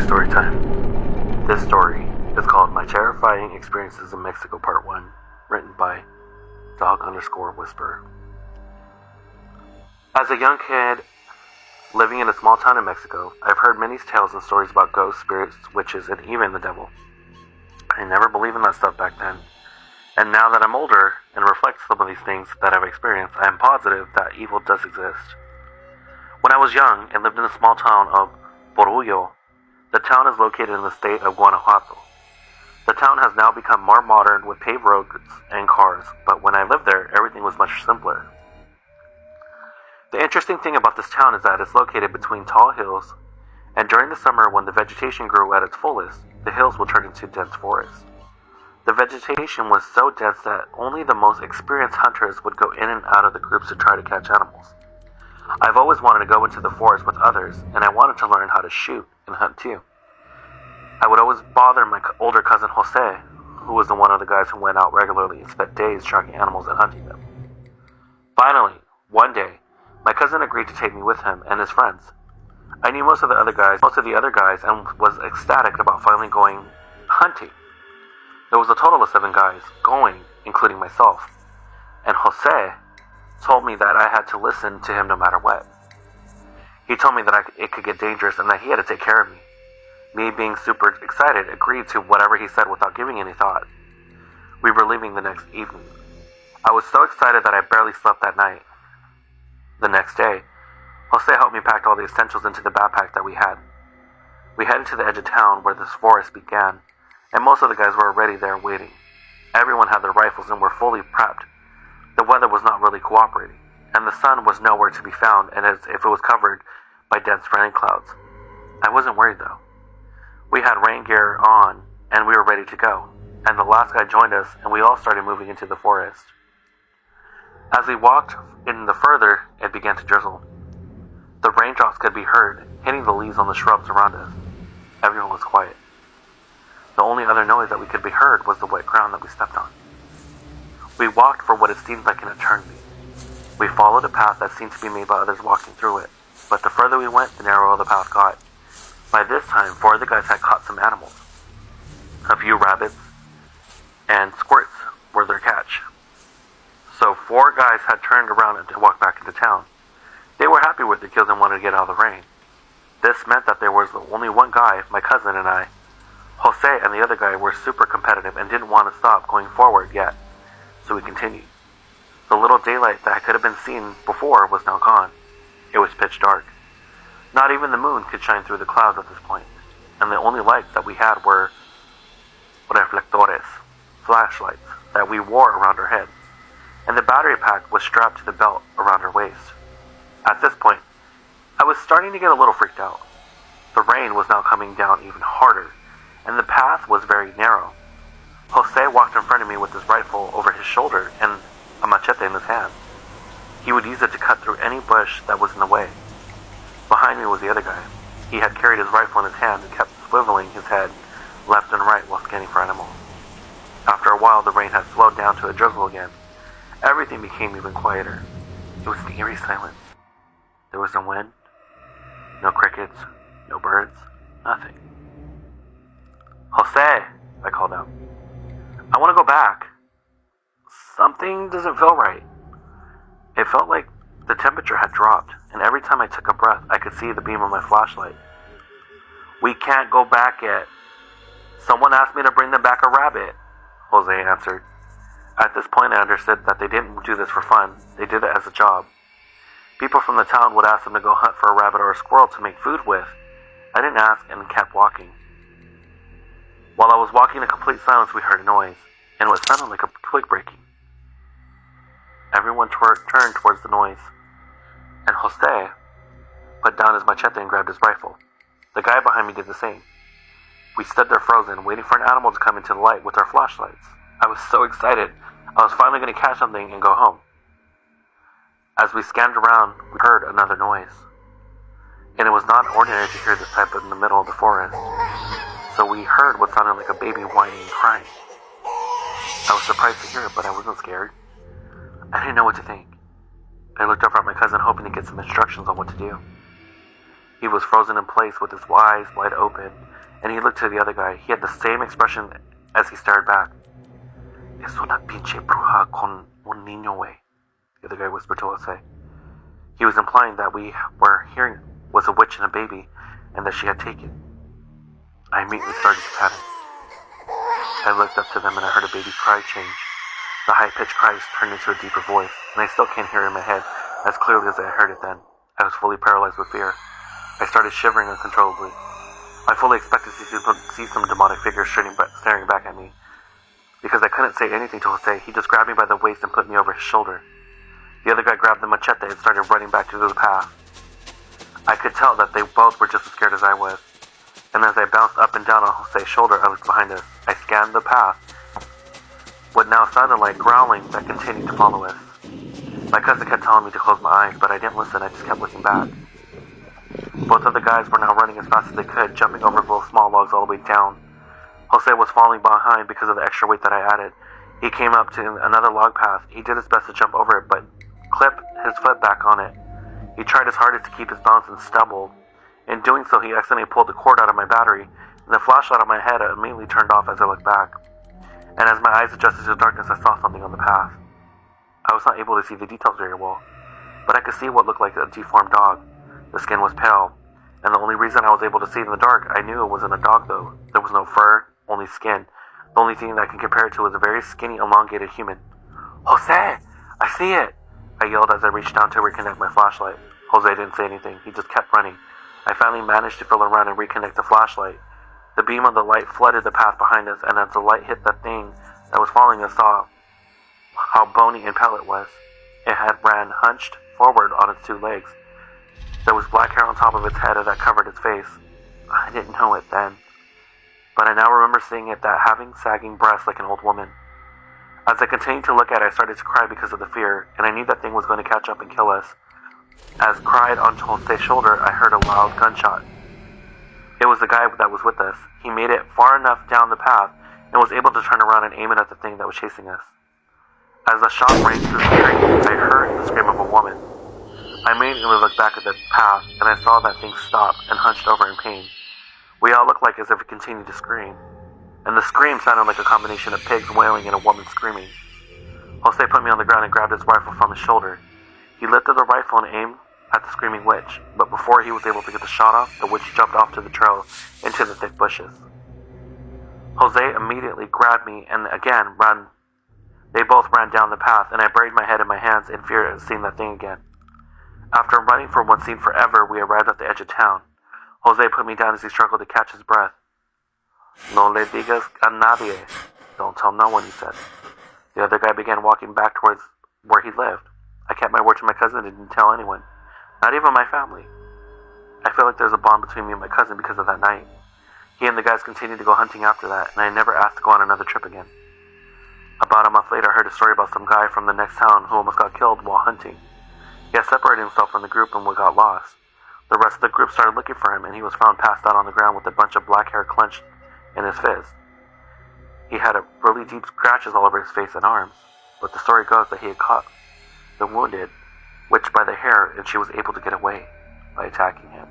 story time. This story is called My Terrifying Experiences in Mexico Part 1, written by Dog_Whisperer. As a young kid living in a small town in Mexico, I've heard many tales and stories about ghosts, spirits, witches, and even the devil. I never believed in that stuff back then. And now that I'm older and reflect some of these things that I've experienced, I am positive that evil does exist. When I was young and lived in a small town of Borullo, the town is located in the state of Guanajuato. The town has now become more modern with paved roads and cars, but when I lived there, everything was much simpler. The interesting thing about this town is that it's located between tall hills, and during the summer when the vegetation grew at its fullest, the hills will turn into dense forests. The vegetation was so dense that only the most experienced hunters would go in and out of the groups to try to catch animals. I've always wanted to go into the forest with others, and I wanted to learn how to shoot and hunt too. I would always bother my older cousin Jose, who was one of the guys who went out regularly and spent days tracking animals and hunting them. Finally, one day, my cousin agreed to take me with him and his friends. I knew most of the other guys, and was ecstatic about finally going hunting. There was a total of 7 guys going, including myself, and Jose told me that I had to listen to him no matter what. He told me that it could get dangerous and that he had to take care of me. Me, being super excited, agreed to whatever he said without giving any thought. We were leaving the next evening. I was so excited that I barely slept that night. The next day, Jose helped me pack all the essentials into the backpack that we had. We headed to the edge of town where this forest began, and most of the guys were already there waiting. Everyone had their rifles and were fully prepped. The weather was not really cooperating, and the sun was nowhere to be found, and as if it was covered by dense rain clouds. I wasn't worried though. We had rain gear on, and we were ready to go, and the last guy joined us, and we all started moving into the forest. As we walked in the further, it began to drizzle. The raindrops could be heard, hitting the leaves on the shrubs around us. Everyone was quiet. The only other noise that we could be heard was the wet ground that we stepped on. We walked for what it seemed like an eternity. We followed a path that seemed to be made by others walking through it, but the further we went, the narrower the path got. By this time, 4 of the guys had caught some animals. A few rabbits and squirts were their catch. So 4 guys had turned around to walk back into town. They were happy with their kills and wanted to get out of the rain. This meant that there was only one guy, my cousin and I. Jose and the other guy were super competitive and didn't want to stop going forward yet, so we continued. The little daylight that could have been seen before was now gone. It was pitch dark. Not even the moon could shine through the clouds at this point, and the only lights that we had were reflectores, flashlights, that we wore around our head, and the battery pack was strapped to the belt around our waist. At this point, I was starting to get a little freaked out. The rain was now coming down even harder, and the path was very narrow. Jose walked in front of me with his rifle over his shoulder and a machete in his hand. He would use it to cut through any bush that was in the way. Behind me was the other guy. He had carried his rifle in his hand and kept swiveling his head left and right while scanning for animals. After a while, the rain had slowed down to a drizzle again. Everything became even quieter. It was an eerie silence. There was no wind, no crickets, no birds, nothing. Jose, I called out. I want to go back. Something doesn't feel right. It felt like the temperature had dropped, and every time I took a breath, I could see the beam of my flashlight. We can't go back yet. Someone asked me to bring them back a rabbit, Jose answered. At this point, I understood that they didn't do this for fun. They did it as a job. People from the town would ask them to go hunt for a rabbit or a squirrel to make food with. I didn't ask and kept walking. While I was walking in complete silence, we heard a noise, and it sounded like a twig breaking. Everyone turned towards the noise, and Jose put down his machete and grabbed his rifle. The guy behind me did the same. We stood there frozen, waiting for an animal to come into the light with our flashlights. I was so excited. I was finally going to catch something and go home. As we scanned around, we heard another noise. And it was not ordinary to hear this type in the middle of the forest. So we heard what sounded like a baby whining and crying. I was surprised to hear it, but I wasn't scared. I didn't know what to think. I looked up at my cousin hoping to get some instructions on what to do. He He was frozen in place with his eyes wide open, and he looked to the other guy. He had the same expression as he stared back. Es una pinche bruja con un niño, güey, the other guy whispered to Jose. He was implying that we were hearing was a witch and a baby, and that she had taken. I immediately started to panic. I looked up to them and I heard a baby cry change. The high-pitched cries turned into a deeper voice, and I still can't hear it in my head as clearly as I heard it then. I was fully paralyzed with fear. I started shivering uncontrollably. I fully expected to see some demonic figure staring back at me. Because I couldn't say anything to Jose, he just grabbed me by the waist and put me over his shoulder. The other guy grabbed the machete and started running back through the path. I could tell that they both were just as scared as I was. And as I bounced up and down on Jose's shoulder, I looked behind us. I scanned the path. What now sounded like growling that continued to follow us. My cousin kept telling me to close my eyes, but I didn't listen. I just kept looking back. Both of the guys were now running as fast as they could, jumping over little small logs all the way down. Jose was falling behind because of the extra weight that I added. He came up to another log path. He did his best to jump over it, but clipped his foot back on it. He tried his hardest to keep his balance and stumbled. In doing so, he accidentally pulled the cord out of my battery, and the flashlight on my head immediately turned off as I looked back. And as my eyes adjusted to the darkness, I saw something on the path. I was not able to see the details very well, but I could see what looked like a deformed dog. The skin was pale, and the only reason I was able to see in the dark, I knew it wasn't a dog though. There was no fur, only skin. The only thing that I can compare it to was a very skinny, elongated human. Jose! I see it! I yelled as I reached down to reconnect my flashlight. Jose didn't say anything. He just kept running. I finally managed to feel around and reconnect the flashlight. The beam of the light flooded the path behind us, and as the light hit the thing that was following us, saw how bony and pale it was. It had ran hunched forward on its two legs. There was black hair on top of its head that covered its face. I didn't know it then, but I now remember seeing it that having sagging breasts like an old woman. As I continued to look at it, I started to cry because of the fear, and I knew that thing was going to catch up and kill us. As cried on Jose's shoulder, I heard a loud gunshot. It was the guy that was with us. He made it far enough down the path and was able to turn around and aim it at the thing that was chasing us. As the shot rang through the trees, I heard the scream of a woman. I immediately looked back at the path, and I saw that thing stop and hunched over in pain. We all looked like as if it continued to scream, and the scream sounded like a combination of pigs wailing and a woman screaming. Jose put me on the ground and grabbed his rifle from his shoulder. He lifted the rifle and aimed at the screaming witch, but before he was able to get the shot off, the witch jumped off to the trail into the thick bushes. Jose immediately grabbed me and again ran. They both ran down the path, and I buried my head in my hands in fear of seeing that thing again. After running for what seemed forever, we arrived at the edge of town. Jose put me down as he struggled to catch his breath. No le digas a nadie. Don't tell no one, he said. The other guy began walking back towards where he lived. I kept my word to my cousin and didn't tell anyone. Not even my family. I feel like there's a bond between me and my cousin because of that night. He and the guys continued to go hunting after that, and I never asked to go on another trip again. About a month later, I heard a story about some guy from the next town who almost got killed while hunting. He had separated himself from the group and got lost. The rest of the group started looking for him, and he was found passed out on the ground with a bunch of black hair clenched in his fist. He had really deep scratches all over his face and arms, but the story goes that he had caught the wounded witch by the hair, and she was able to get away by attacking him.